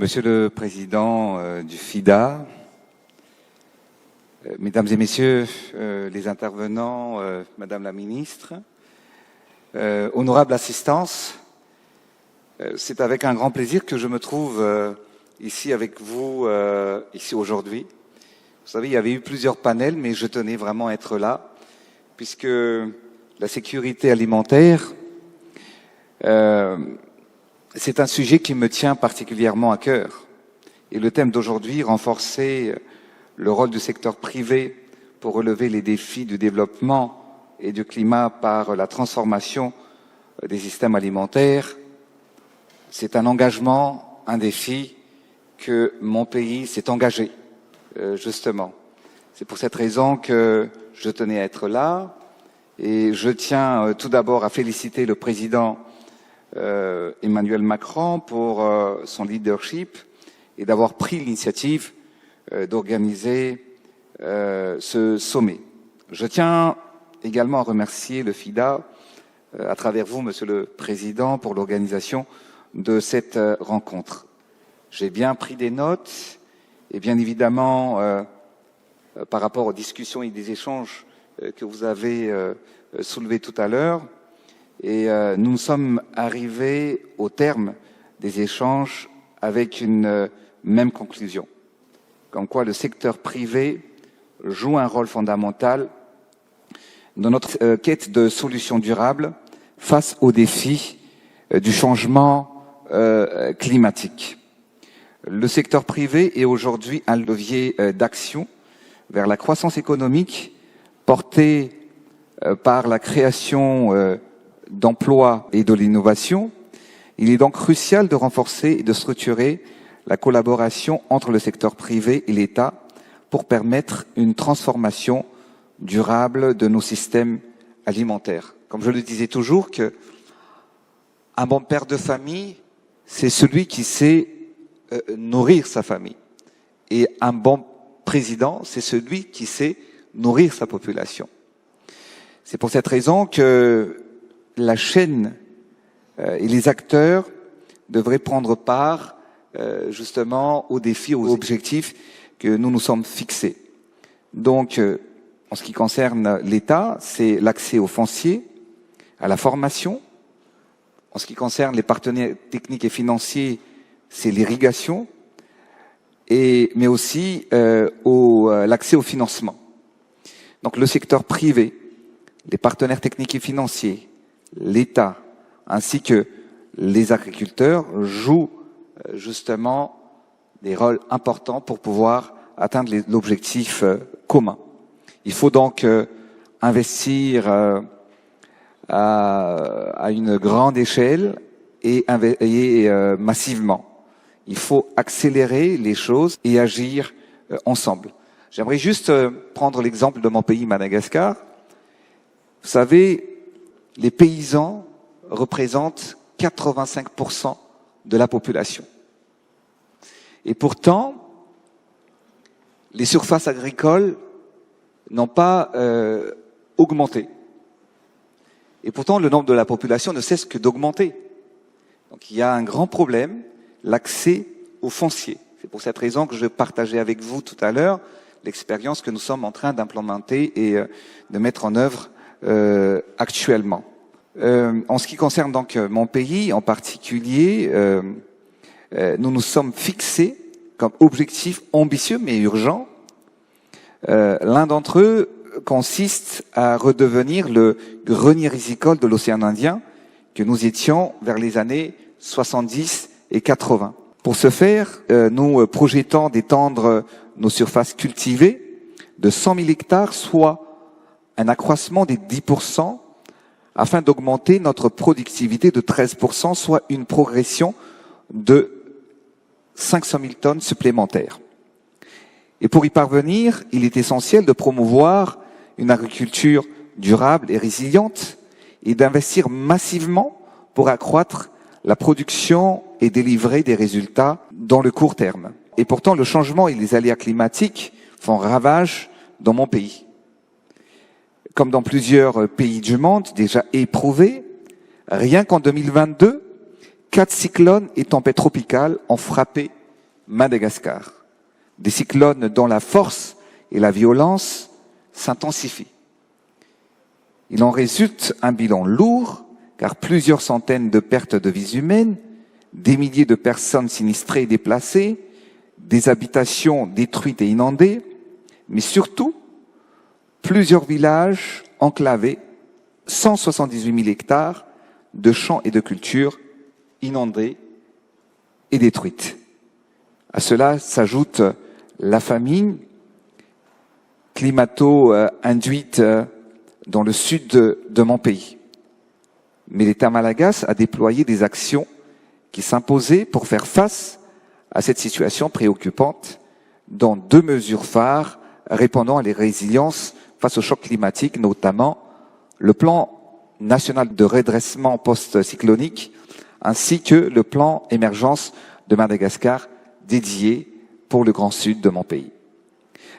Monsieur le Président du FIDA, Mesdames et Messieurs les intervenants, Madame la Ministre, honorable assistance, c'est avec un grand plaisir que je me trouve ici avec vous, ici aujourd'hui. Vous savez, il y avait eu plusieurs panels, mais je tenais vraiment à être là, puisque la sécurité alimentaire, c'est un sujet qui me tient particulièrement à cœur. Et le thème d'aujourd'hui, renforcer le rôle du secteur privé pour relever les défis du développement et du climat par la transformation des systèmes alimentaires, c'est un engagement, un défi que mon pays s'est engagé, justement. C'est pour cette raison que je tenais à être là et je tiens tout d'abord à féliciter le président Emmanuel Macron pour son leadership et d'avoir pris l'initiative d'organiser ce sommet. Je tiens également à remercier le FIDA, à travers vous, Monsieur le Président, pour l'organisation de cette rencontre. J'ai bien pris des notes et bien évidemment, par rapport aux discussions et des échanges que vous avez soulevés tout à l'heure, et nous sommes arrivés au terme des échanges avec une même conclusion, comme quoi le secteur privé joue un rôle fondamental dans notre quête de solutions durables face aux défis du changement climatique. Le secteur privé est aujourd'hui un levier d'action vers la croissance économique portée par la création d'emplois et de l'innovation. Il est donc crucial de renforcer et de structurer la collaboration entre le secteur privé et l'État pour permettre une transformation durable de nos systèmes alimentaires. Comme je le disais toujours, que un bon père de famille, c'est celui qui sait nourrir sa famille. Et un bon président, c'est celui qui sait nourrir sa population. C'est pour cette raison que la chaîne et les acteurs devraient prendre part justement aux défis, aux objectifs que nous nous sommes fixés. Donc, en ce qui concerne l'État, c'est l'accès au foncier, à la formation. En ce qui concerne les partenaires techniques et financiers, c'est l'irrigation, mais aussi l'accès au financement. Donc, le secteur privé, les partenaires techniques et financiers, l'État ainsi que les agriculteurs jouent justement des rôles importants pour pouvoir atteindre l'objectif commun. Il faut donc investir à une grande échelle et massivement. Il faut accélérer les choses et agir ensemble. J'aimerais juste prendre l'exemple de mon pays, Madagascar. Vous savez, les paysans représentent 85% de la population. Et pourtant, les surfaces agricoles n'ont pas augmenté. Et pourtant, le nombre de la population ne cesse que d'augmenter. Donc il y a un grand problème, l'accès au foncier. C'est pour cette raison que je partageais avec vous tout à l'heure l'expérience que nous sommes en train d'implémenter et de mettre en œuvre actuellement. En ce qui concerne donc mon pays en particulier, nous nous sommes fixés comme objectif ambitieux mais urgent. L'un d'entre eux consiste à redevenir le grenier risicole de l'océan Indien que nous étions vers les années 70 et 80. Pour ce faire, nous projetons d'étendre nos surfaces cultivées de 100 000 hectares, soit un accroissement des 10%, afin d'augmenter notre productivité de 13%, soit une progression de 500 000 tonnes supplémentaires. Et pour y parvenir, il est essentiel de promouvoir une agriculture durable et résiliente et d'investir massivement pour accroître la production et délivrer des résultats dans le court terme. Et pourtant, le changement et les aléas climatiques font ravage dans mon pays. Comme dans plusieurs pays du monde déjà éprouvés, rien qu'en 2022, 4 cyclones et tempêtes tropicales ont frappé Madagascar. Des cyclones dont la force et la violence s'intensifient. Il en résulte un bilan lourd, car plusieurs centaines de pertes de vies humaines, des milliers de personnes sinistrées et déplacées, des habitations détruites et inondées, mais surtout plusieurs villages enclavés, 178 000 hectares de champs et de cultures inondés et détruites. À cela s'ajoute la famine climato-induite dans le sud de mon pays. Mais l'État malagasy a déployé des actions qui s'imposaient pour faire face à cette situation préoccupante, dont 2 mesures phares répondant à la résilience face au choc climatique, notamment le plan national de redressement post-cyclonique ainsi que le plan émergence de Madagascar dédié pour le Grand Sud de mon pays.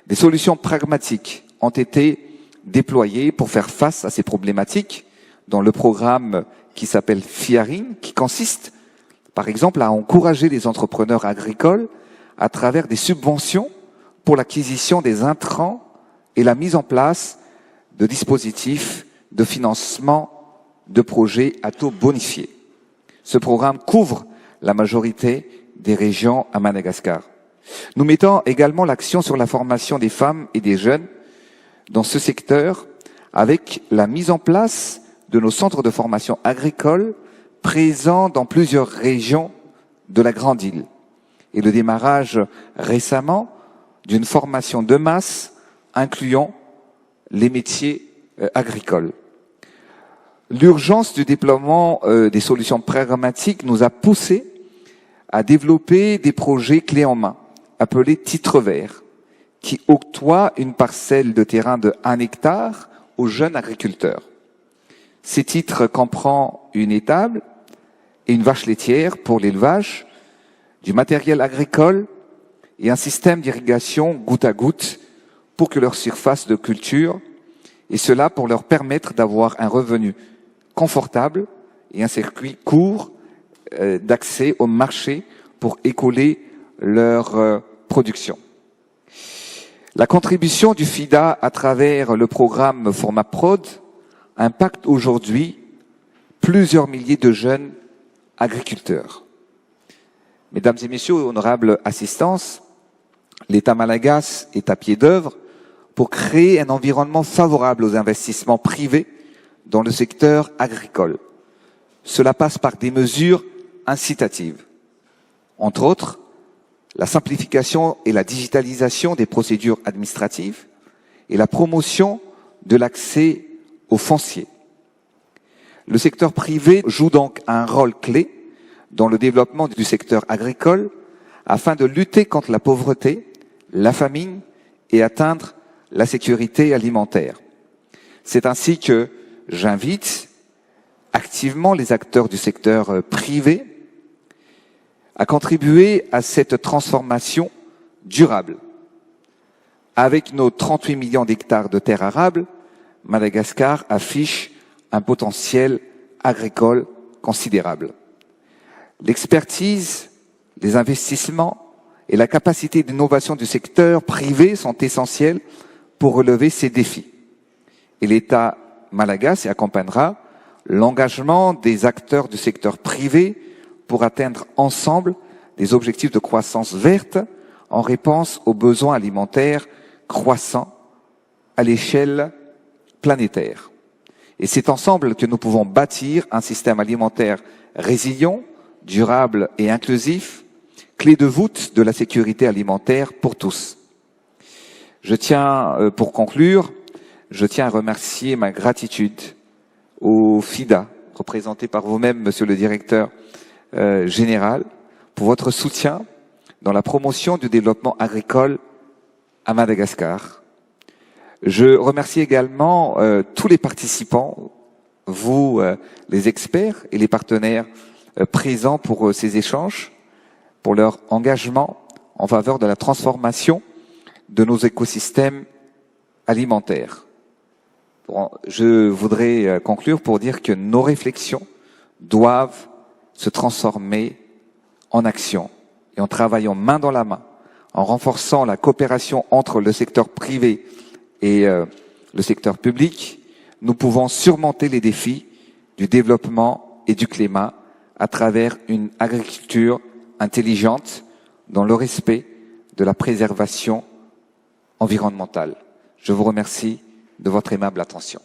Des solutions pragmatiques ont été déployées pour faire face à ces problématiques dans le programme qui s'appelle FIARIN, qui consiste par exemple à encourager les entrepreneurs agricoles à travers des subventions pour l'acquisition des intrants et la mise en place de dispositifs de financement de projets à taux bonifié. Ce programme couvre la majorité des régions à Madagascar. Nous mettons également l'accent sur la formation des femmes et des jeunes dans ce secteur avec la mise en place de nos centres de formation agricole présents dans plusieurs régions de la Grande Île et le démarrage récemment d'une formation de masse incluant les métiers agricoles. L'urgence du déploiement des solutions pragmatiques nous a poussé à développer des projets clés en main, appelés titres verts, qui octroient une parcelle de terrain de 1 hectare aux jeunes agriculteurs. Ces titres comprennent une étable et une vache laitière pour l'élevage, du matériel agricole et un système d'irrigation goutte à goutte pour que leur surface de culture, et cela pour leur permettre d'avoir un revenu confortable et un circuit court d'accès au marché pour écouler leur production. La contribution du FIDA à travers le programme FormaProd impacte aujourd'hui plusieurs milliers de jeunes agriculteurs. Mesdames et messieurs, honorables assistances, l'État malagasy est à pied d'œuvre pour créer un environnement favorable aux investissements privés dans le secteur agricole. Cela passe par des mesures incitatives. Entre autres, la simplification et la digitalisation des procédures administratives et la promotion de l'accès au foncier. Le secteur privé joue donc un rôle clé dans le développement du secteur agricole afin de lutter contre la pauvreté, la famine et atteindre la sécurité alimentaire. C'est ainsi que j'invite activement les acteurs du secteur privé à contribuer à cette transformation durable. Avec nos 38 millions d'hectares de terres arables, Madagascar affiche un potentiel agricole considérable. L'expertise, les investissements et la capacité d'innovation du secteur privé sont essentiels pour relever ces défis. Et l'État malagasy accompagnera l'engagement des acteurs du secteur privé pour atteindre ensemble des objectifs de croissance verte en réponse aux besoins alimentaires croissants à l'échelle planétaire. Et c'est ensemble que nous pouvons bâtir un système alimentaire résilient, durable et inclusif, clé de voûte de la sécurité alimentaire pour tous. Pour conclure, je tiens à remercier ma gratitude au FIDA, représenté par vous-même, monsieur le directeur général, pour votre soutien dans la promotion du développement agricole à Madagascar. Je remercie également tous les participants, vous, les experts et les partenaires présents pour ces échanges, pour leur engagement en faveur de la transformation de nos écosystèmes alimentaires. Bon, je voudrais conclure pour dire que nos réflexions doivent se transformer en action et en travaillant main dans la main, en renforçant la coopération entre le secteur privé et le secteur public, nous pouvons surmonter les défis du développement et du climat à travers une agriculture intelligente dans le respect de la préservation environnementale. Je vous remercie de votre aimable attention.